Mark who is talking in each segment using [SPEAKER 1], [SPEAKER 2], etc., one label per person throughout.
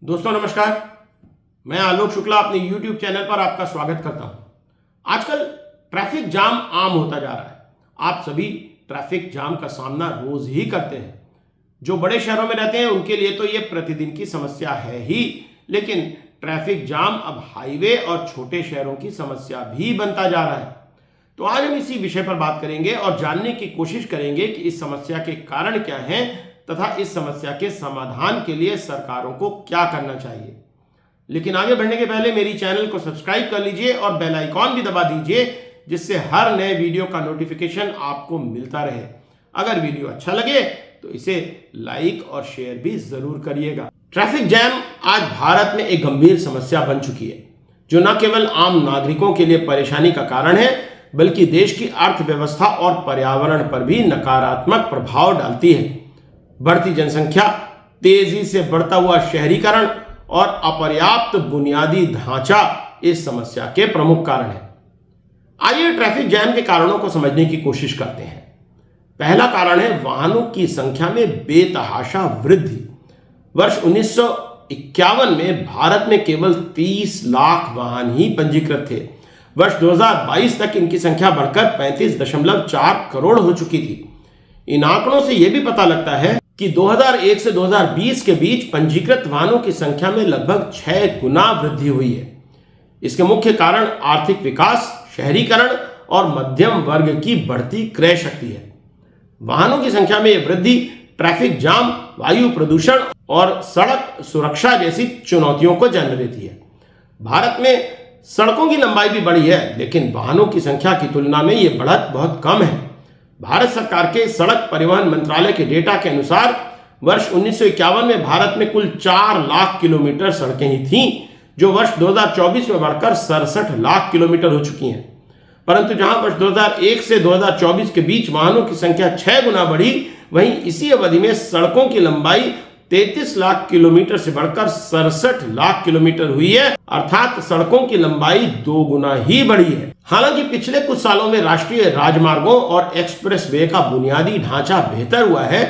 [SPEAKER 1] दोस्तों नमस्कार, मैं आलोक शुक्ला अपने YouTube चैनल पर आपका स्वागत करता हूं। आजकल ट्रैफिक जाम आम होता जा रहा है। आप सभी ट्रैफिक जाम का सामना रोज ही करते हैं। जो बड़े शहरों में रहते हैं उनके लिए तो ये प्रतिदिन की समस्या है ही, लेकिन ट्रैफिक जाम अब हाईवे और छोटे शहरों की समस्या भी बनता जा रहा है। तो आज हम इसी विषय पर बात करेंगे और जानने की कोशिश करेंगे कि इस समस्या के कारण क्या हैं तथा इस समस्या के समाधान के लिए सरकारों को क्या करना चाहिए। लेकिन आगे बढ़ने के पहले मेरी चैनल को सब्सक्राइब कर लीजिए और बेल आइकॉन भी दबा दीजिए, जिससे हर नए वीडियो का नोटिफिकेशन आपको मिलता रहे। अगर वीडियो अच्छा लगे तो इसे लाइक और शेयर भी जरूर करिएगा। ट्रैफिक जैम आज भारत में एक गंभीर समस्या बन चुकी है, जो न केवल आम नागरिकों के लिए परेशानी का कारण है, बल्कि देश की अर्थव्यवस्था और पर्यावरण पर भी नकारात्मक प्रभाव डालती है। बढ़ती जनसंख्या, तेजी से बढ़ता हुआ शहरीकरण और अपर्याप्त बुनियादी ढांचा इस समस्या के प्रमुख कारण हैं। आइए ट्रैफिक जैम के कारणों को समझने की कोशिश करते हैं। पहला कारण है वाहनों की संख्या में बेतहाशा वृद्धि। वर्ष 1951 में भारत में केवल 30 लाख वाहन ही पंजीकृत थे। वर्ष 2022 तक इनकी संख्या बढ़कर 35.4 करोड़ हो चुकी थी। इन आंकड़ों से यह भी पता लगता है कि 2001 से 2020 के बीच पंजीकृत वाहनों की संख्या में लगभग 6 गुना वृद्धि हुई है। इसके मुख्य कारण आर्थिक विकास, शहरीकरण और मध्यम वर्ग की बढ़ती क्रय शक्ति है। वाहनों की संख्या में यह वृद्धि ट्रैफिक जाम, वायु प्रदूषण और सड़क सुरक्षा जैसी चुनौतियों को जन्म देती है। भारत में सड़कों की लंबाई भी बढ़ी है, लेकिन वाहनों की संख्या की तुलना में यह बढ़त बहुत कम है। भारत सरकार के सड़क परिवहन मंत्रालय के डेटा के अनुसार वर्ष 1951 में भारत में कुल 4 लाख किलोमीटर सड़कें ही थीं, जो वर्ष 2024 में बढ़कर 67 लाख किलोमीटर हो चुकी हैं। परंतु जहां वर्ष 2001 से 2024 के बीच वाहनों की संख्या 6 गुना बढ़ी, वहीं इसी अवधि में सड़कों की लंबाई 33 लाख किलोमीटर से बढ़कर 67 लाख किलोमीटर हुई है, अर्थात सड़कों की लंबाई 2 गुना ही बढ़ी है। हालांकि पिछले कुछ सालों में राष्ट्रीय राजमार्गों और एक्सप्रेसवे का बुनियादी ढांचा बेहतर हुआ है,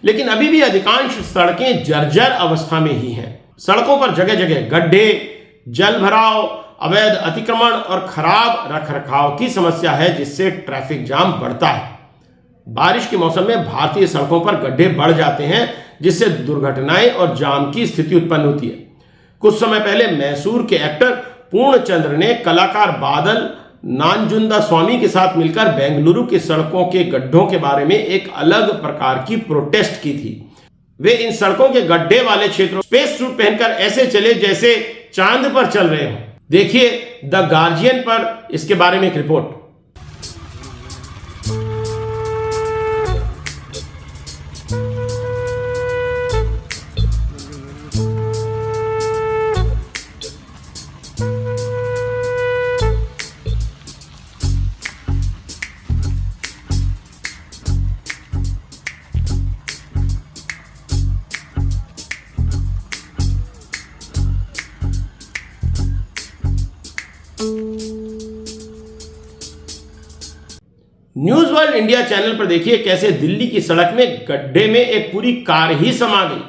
[SPEAKER 1] लेकिन अभी भी अधिकांश सड़कें जर्जर अवस्था में ही हैं। सड़कों पर जगह जगह गड्ढे, जल भराव, अवैध अतिक्रमण और खराब रखरखाव की समस्या है, जिससे ट्रैफिक जाम बढ़ता है। बारिश के मौसम में भारतीय सड़कों पर गड्ढे बढ़ जाते हैं, जिससे दुर्घटनाएं और जाम की स्थिति उत्पन्न होती है। कुछ समय पहले मैसूर के एक्टर पूर्णचंद्र ने कलाकार बादल नांजुंदा स्वामी के साथ मिलकर बेंगलुरु की सड़कों के गड्ढों के बारे में एक अलग प्रकार की प्रोटेस्ट की थी। वे इन सड़कों के गड्ढे वाले क्षेत्रों स्पेस सूट पहनकर ऐसे चले जैसे चांद पर चल रहे हों। देखिए द गार्जियन पर इसके बारे में एक report. News world India channel पर देखिए कैसे दिल्ली की सड़क में गड्ढे में एक पूरी कार ही समा गई।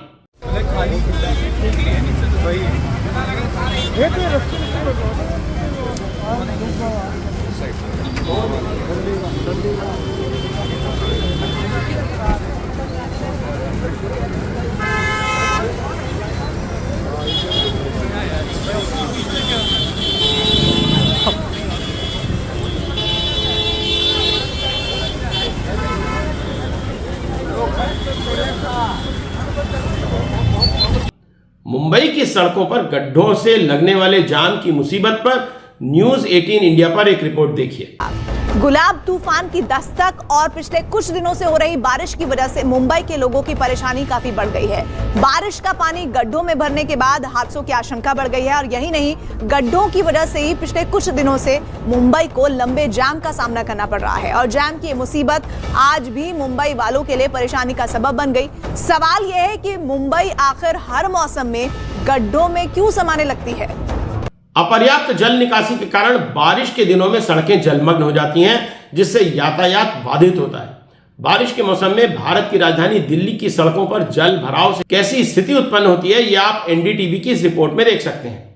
[SPEAKER 1] मुंबई की सड़कों पर गड्ढों से लगने वाले जाम की मुसीबत पर न्यूज 18 इंडिया पर एक रिपोर्ट देखिए।
[SPEAKER 2] गुलाब तूफान की दस्तक और पिछले कुछ दिनों से हो रही बारिश की वजह से मुंबई के लोगों की परेशानी काफी बढ़ गई है। बारिश का पानी गड्ढों में भरने के बाद हादसों की आशंका बढ़ गई है, और यही नहीं, गड्ढों की वजह से ही पिछले कुछ दिनों से मुंबई को लंबे जाम का सामना करना पड़ रहा है, और जाम की मुसीबत आज भी मुंबई वालों के लिए परेशानी का सबब बन गई। सवाल यह है कि मुंबई आखिर हर मौसम में गड्ढों में क्यों समाने लगती है।
[SPEAKER 1] अपर्याप्त जल निकासी के कारण बारिश के दिनों में सड़कें जलमग्न हो जाती हैं, जिससे यातायात बाधित होता है। बारिश के मौसम में भारत की राजधानी दिल्ली की सड़कों पर जल भराव से कैसी स्थिति उत्पन्न होती है, यह आप एनडीटीवी की इस रिपोर्ट में देख सकते हैं।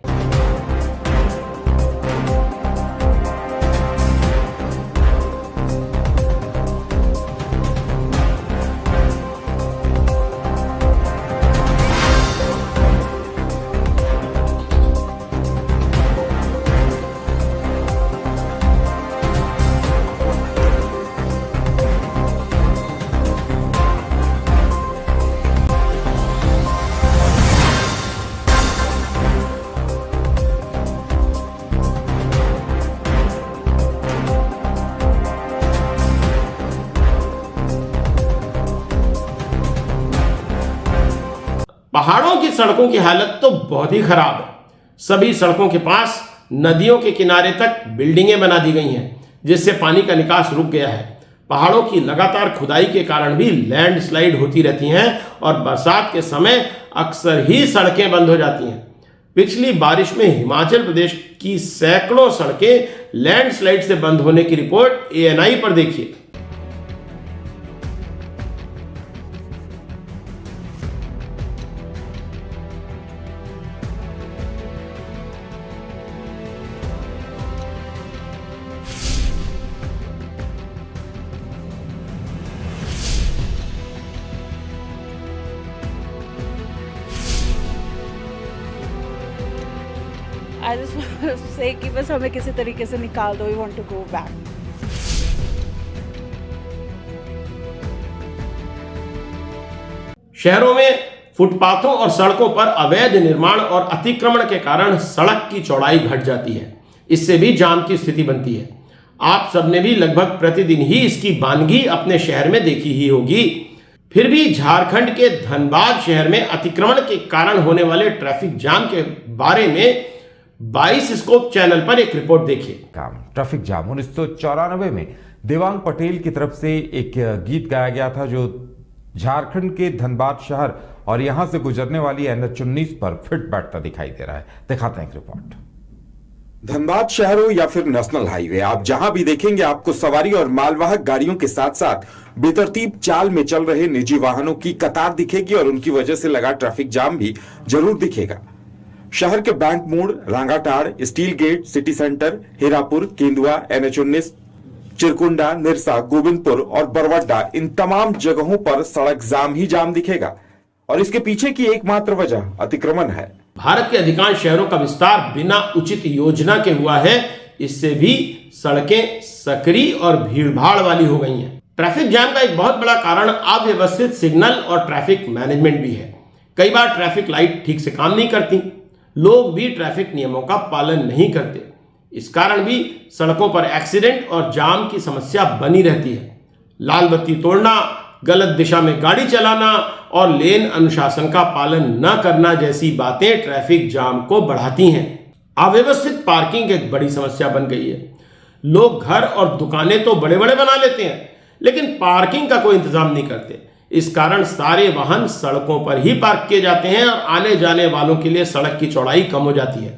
[SPEAKER 1] पहाड़ों की सड़कों की हालत तो बहुत ही खराब है। सभी सड़कों के पास नदियों के किनारे तक बिल्डिंगें बना दी गई हैं, जिससे पानी का निकास रुक गया है। पहाड़ों की लगातार खुदाई के कारण भी लैंडस्लाइड होती रहती हैं और बरसात के समय अक्सर ही सड़कें बंद हो जाती हैं। पिछली बारिश में हिमाचल प्रदेश की सैकड़ों सड़कें लैंडस्लाइड से बंद होने की रिपोर्ट ANI पर देखिए।
[SPEAKER 3] I just want to say कि बस हमें किसी तरीके से निकाल दो, we want to go back.
[SPEAKER 1] शहरों में फुटपाथों और सड़कों पर अवैध निर्माण और अतिक्रमण के कारण सड़क की चौड़ाई घट जाती है। इससे भी जाम की स्थिति बनती है। आप सबने भी लगभग प्रतिदिन ही इसकी वानगी अपने शहर में देखी ही होगी। फिर भी झारखंड के धनबाद शहर में अतिक्रमण के कारण होने वाले ट्रैफिक जाम के बारे में 22 स्कोप चैनल पर एक रिपोर्ट देखिए।
[SPEAKER 4] ट्रैफिक जाम 1994 में देवांग पटेल की तरफ से एक गीत गाया गया था, जो झारखंड के धनबाद शहर और यहां से गुजरने वाली NH19 पर फिट बैठता दिखाई दे रहा है। दिखाते हैं एक रिपोर्ट।
[SPEAKER 5] धनबाद शहर हो या फिर नेशनल हाईवे, आप जहां भी देखेंगे आपको सवारी और मालवाहक गाड़ियों के साथ साथ बेतरतीब चाल में चल रहे निजी वाहनों की कतार दिखेगी और उनकी वजह से लगा ट्रैफिक जाम भी जरूर दिखेगा। शहर के बैंक मोड़, Rangatand, steel gate, city centre, Hirapur, Kendua, NH19, Chirkunda, Nirsa, Govindpur और बरवड्डा, इन तमाम जगहों पर सड़क जाम ही जाम दिखेगा और इसके पीछे की एकमात्र वजह अतिक्रमण है।
[SPEAKER 1] भारत के अधिकांश शहरों का विस्तार बिना उचित योजना के हुआ है। इससे भी सड़कें सकरी और भीड़भाड़ वाली हो गई हैं। ट्रैफिक जाम का एक बहुत बड़ा कारण अव्यवस्थित सिग्नल और ट्रैफिक मैनेजमेंट भी है। कई बार ट्रैफिक लाइट ठीक से काम नहीं करती, लोग भी ट्रैफिक नियमों का पालन नहीं करते। इस कारण भी सड़कों पर एक्सीडेंट और जाम की समस्या बनी रहती है। लाल बत्ती तोड़ना, गलत दिशा में गाड़ी चलाना और लेन अनुशासन का पालन न करना जैसी बातें ट्रैफिक जाम को बढ़ाती हैं। अव्यवस्थित पार्किंग एक बड़ी समस्या बन गई है। लोग घर और दुकानें तो बड़े बड़े बना लेते हैं, लेकिन पार्किंग का कोई इंतजाम नहीं करते। इस कारण सारे वाहन सड़कों पर ही पार्क किए जाते हैं और आने जाने वालों के लिए सड़क की चौड़ाई कम हो जाती है।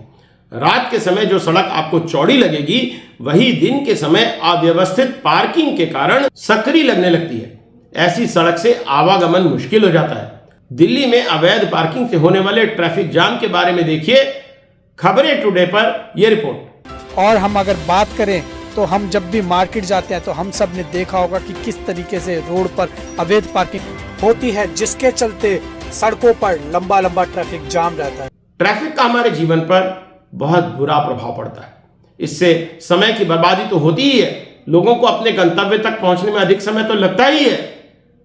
[SPEAKER 1] रात के समय जो सड़क आपको चौड़ी लगेगी, वही दिन के समय अव्यवस्थित पार्किंग के कारण सकरी लगने लगती है। ऐसी सड़क से आवागमन मुश्किल हो जाता है। दिल्ली में अवैध पार्किंग से होने वाले ट्रैफिक जाम के बारे में देखिए खबरें टुडे पर यह रिपोर्ट।
[SPEAKER 6] और हम अगर बात करें तो हम जब भी मार्केट जाते हैं तो हम सब ने देखा होगा कि किस तरीके से रोड पर अवैध पार्किंग होती है, जिसके चलते सड़कों पर लंबा लंबा ट्रैफिक जाम रहता है।
[SPEAKER 1] ट्रैफिक का हमारे जीवन पर बहुत बुरा प्रभाव पड़ता है। इससे समय की बर्बादी तो होती ही है, लोगों को अपने गंतव्य तक पहुंचने में अधिक समय तो लगता ही है,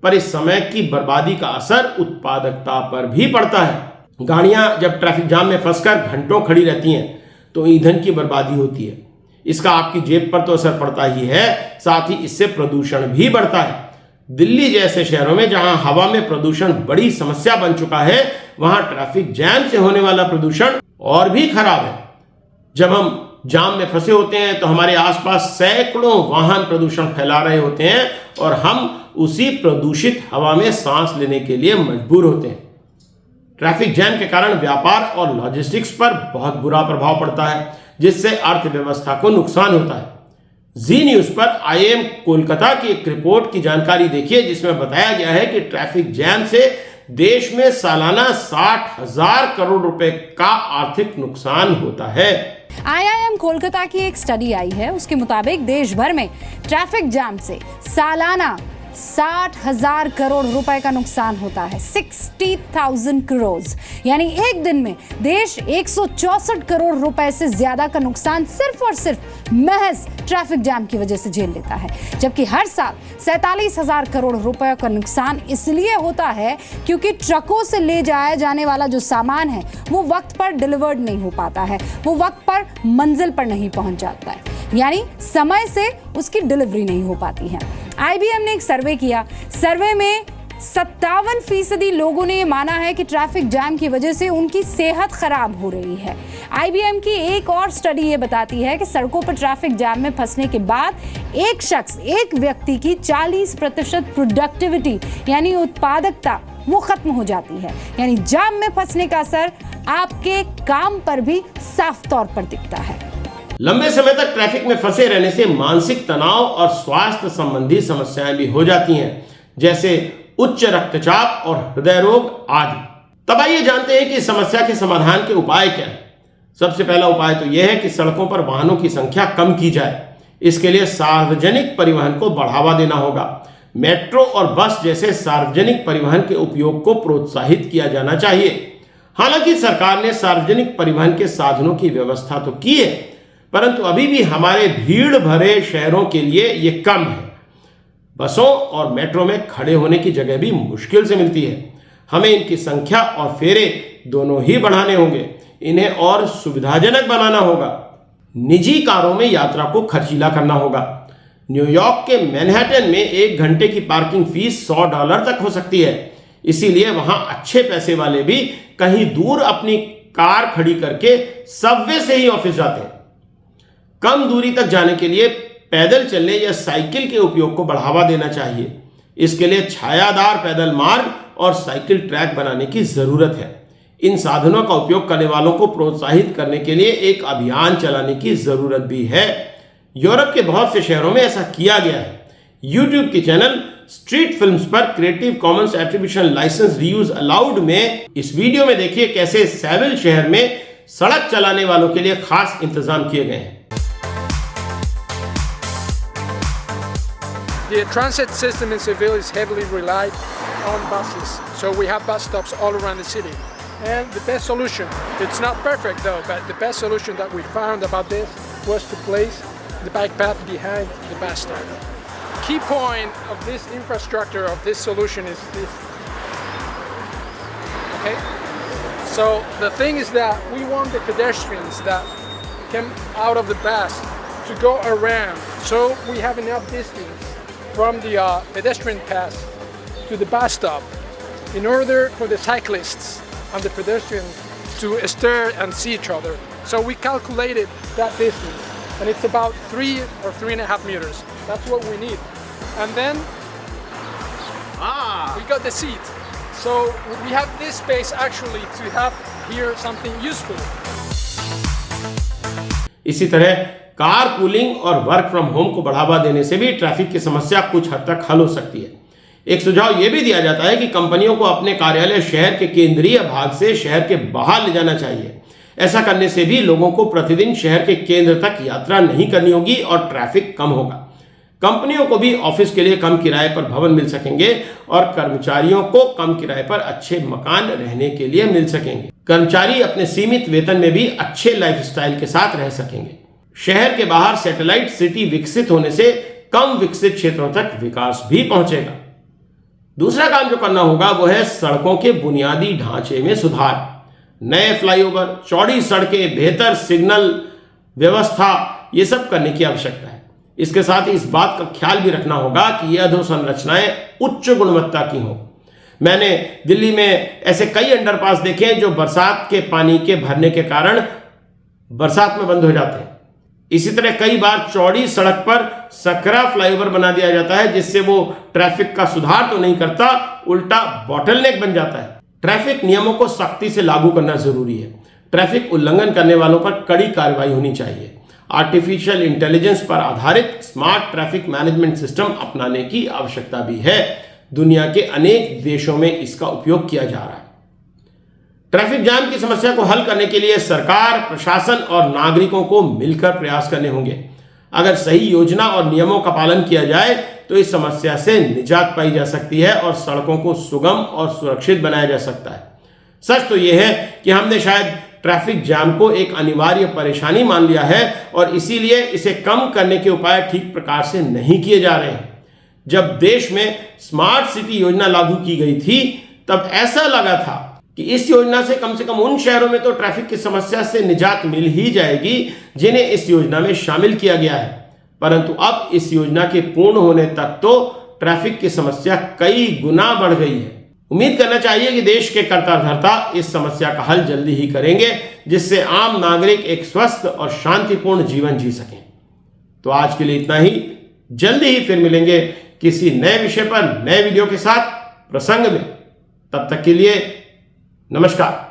[SPEAKER 1] पर इस समय की बर्बादी का असर उत्पादकता पर भी पड़ता है। गाड़ियां जब ट्रैफिक जाम में फंसकर घंटों खड़ी रहती हैं तो ईंधन की बर्बादी होती है। इसका आपकी जेब पर तो असर पड़ता ही है, साथ ही इससे प्रदूषण भी बढ़ता है। दिल्ली जैसे शहरों में जहां हवा में प्रदूषण बड़ी समस्या बन चुका है, वहां ट्रैफिक जैम से होने वाला प्रदूषण और भी खराब है। जब हम जाम में फंसे होते हैं तो हमारे आसपास सैकड़ों वाहन प्रदूषण फैला रहे होते हैं और हम उसी प्रदूषित हवा में सांस लेने के लिए मजबूर होते हैं। ट्रैफिक जैम के कारण व्यापार और लॉजिस्टिक्स पर बहुत बुरा प्रभाव पड़ता है, जिससे अर्थव्यवस्था को नुकसान होता है। जी न्यूज पर IIM कोलकाता की एक रिपोर्ट की जानकारी देखिए, जिसमें बताया गया है कि ट्रैफिक जैम से देश में सालाना 60,000 करोड़ रुपए का आर्थिक नुकसान होता है।
[SPEAKER 7] IIM कोलकाता की एक स्टडी आई है, उसके मुताबिक देश भर में ट्रैफिक जाम से सालाना 60,000 करोड़ रुपए का नुकसान होता है। 60,000 करोड़, यानी एक दिन में देश 164 करोड़ रुपए से ज्यादा का नुकसान सिर्फ और सिर्फ महज ट्रैफिक जाम की वजह से झेल लेता है। जबकि हर साल 47,000 करोड़ रुपए का नुकसान इसलिए होता है क्योंकि ट्रकों से ले जाया जाने वाला जो सामान है वो वक्त पर डिलीवर्ड नहीं हो पाता है, वो वक्त पर मंजिल पर नहीं पहुंच जाता है, यानी समय से उसकी डिलीवरी नहीं हो पाती है। IBM ने एक सर्वे किया। सर्वे में 57% लोगों ने माना है कि ट्रैफिक जैम की वजह से उनकी सेहत खराब हो रही है। IBM की एक और स्टडी ये बताती है कि सड़कों पर ट्रैफिक जैम में फंसने के बाद एक व्यक्ति की 40% प्रोडक्टिविटी यानी उत्पादकता वो खत्म हो जाती है। यानी जाम में फंसने का असर आपके काम पर भी साफ तौर पर दिखता है।
[SPEAKER 1] लंबे समय तक ट्रैफिक में फंसे रहने से मानसिक तनाव और स्वास्थ्य संबंधी समस्याएं भी हो जाती हैं, जैसे उच्च रक्तचाप और हृदय रोग आदि। तब आइए जानते हैं कि इस समस्या के समाधान के उपाय क्या हैं। सबसे पहला उपाय तो यह है कि सड़कों पर वाहनों की संख्या कम की जाए। इसके लिए सार्वजनिक परिवहन को बढ़ावा देना होगा। मेट्रो और बस जैसे सार्वजनिक परिवहन के उपयोग को प्रोत्साहित किया जाना चाहिए। हालांकि सरकार ने सार्वजनिक परिवहन के साधनों की व्यवस्था तो की है, परंतु अभी भी हमारे भीड़ भरे शहरों के लिए ये कम है। बसों और मेट्रो में खड़े होने की जगह भी मुश्किल से मिलती है। हमें इनकी संख्या और फेरे दोनों ही बढ़ाने होंगे। इन्हें और सुविधाजनक बनाना होगा। निजी कारों में यात्रा को खर्चीला करना होगा। न्यूयॉर्क के मैनहट्टन में 1 घंटे की पार्किंग फीस $100 तक हो सकती है। इसीलिए वहां अच्छे पैसे वाले भी कहीं दूर अपनी कार खड़ी करके सबवे से ही ऑफिस जाते हैं। कम दूरी तक जाने के लिए पैदल चलने या साइकिल के उपयोग को बढ़ावा देना चाहिए। इसके लिए छायादार पैदल मार्ग और साइकिल ट्रैक बनाने की जरूरत है। इन साधनों का उपयोग करने वालों को प्रोत्साहित करने के लिए एक अभियान चलाने की जरूरत भी है। यूरोप के बहुत से शहरों में ऐसा किया गया है। YouTube के चैनल स्ट्रीट फिल्म्स पर creative commons attribution licence reuse allowed में इस वीडियो में देखिए कैसे सेविल शहर में सड़क चलाने वालों के लिए खास इंतजाम किए गए हैं।
[SPEAKER 8] The transit system in Seville is heavily relied on buses, so we have bus stops all around the city. And the best solution, it's not perfect though, but the best solution that we found about this was to place the bike path behind the bus stop. Key point of this infrastructure, of this solution is this. Okay? So the thing is that we want the pedestrians that come out of the bus to go around, so we have enough distance from the pedestrian path to the bus stop in order for the cyclists and the pedestrians to stare and see each other. So we calculated that distance and it's about 3 or 3.5 meters. That's what we need. And then we got the seat. So we have this space actually to have here something useful.
[SPEAKER 1] इसी तरह car pooling और work from home को बढ़ावा देने से भी traffic की समस्या कुछ हद तक हल हो सकती है। एक सुझाव यह भी दिया जाता है कि कंपनियों को अपने कार्यालय शहर के केंद्रीय भाग से शहर के बाहर ले जाना चाहिए। ऐसा करने से भी लोगों को प्रतिदिन शहर के केंद्र तक यात्रा नहीं करनी होगी और ट्रैफिक कम होगा। कंपनियों को भी ऑफिस के लिए कम किराए पर भवन मिल सकेंगे और कर्मचारियों को कम किराए पर अच्छे मकान रहने के लिए मिल सकेंगे। कर्मचारी अपने सीमित वेतन में भी अच्छे लाइफस्टाइल के साथ रह सकेंगे। शहर के बाहर सैटेलाइट सिटी विकसित होने से कम विकसित क्षेत्रों तक विकास भी पहुंचेगा। दूसरा काम जो करना होगा वो है सड़कों के बुनियादी ढांचे में सुधार। नए फ्लाईओवर, चौड़ी सड़कें, बेहतर सिग्नल व्यवस्था, ये सब करने की आवश्यकता है। इसके साथ ही इस बात का ख्याल भी रखना होगा कि यह अधोसंरचनाएं उच्च गुणवत्ता की हों। मैंने दिल्ली में ऐसे कई अंडरपास देखे हैं जो बरसात के पानी के भरने के कारण बरसात में बंद हो जाते हैं। इसी तरह कई बार चौड़ी सड़क पर सकरा फ्लाईओवर बना दिया जाता है, जिससे वो ट्रैफिक का सुधार तो नहीं करता, उल्टा बॉटलनेक बन जाता है। ट्रैफिक नियमों को सख्ती से लागू करना जरूरी है। ट्रैफिक उल्लंघन करने वालों पर कड़ी कार्रवाई होनी चाहिए। आर्टिफिशियल इंटेलिजेंस पर आधारित स्मार्ट ट्रैफिक मैनेजमेंट सिस्टम अपनाने की आवश्यकता भी है। दुनिया के अनेक देशों में इसका उपयोग किया जा रहा है। ट्रैफिक जाम की समस्या को हल करने के लिए सरकार, प्रशासन और नागरिकों को मिलकर प्रयास करने होंगे। अगर सही योजना और नियमों का पालन किया जाए तो इस समस्या से निजात पाई जा सकती है और सड़कों को सुगम और सुरक्षित बनाया जा सकता है। सच तो यह है कि हमने शायद ट्रैफिक जाम को एक अनिवार्य परेशानी मान लिया है और इसीलिए इसे कम करने के उपाय ठीक प्रकार से नहीं किए जा रहे हैं। जब देश में स्मार्ट सिटी योजना लागू की गई थी तब ऐसा लगा था कि इस योजना से कम उन शहरों में तो ट्रैफिक की समस्या से निजात मिल ही जाएगी जिन्हें इस योजना में शामिल किया गया है, परंतु अब इस योजना के पूर्ण होने तक तो ट्रैफिक की समस्या कई गुना बढ़ गई है। उम्मीद करना चाहिए कि देश के कर्ता-धर्ता इस समस्या का हल जल्दी ही करेंगे, जिससे आम नागरिक एक स्वस्थ और शांतिपूर्ण जीवन जी सकें। तो आज के लिए इतना ही। जल्दी ही फिर मिलेंगे किसी नए विषय पर नए वीडियो के साथ प्रसंग में। तब तक के लिए नमस्कार।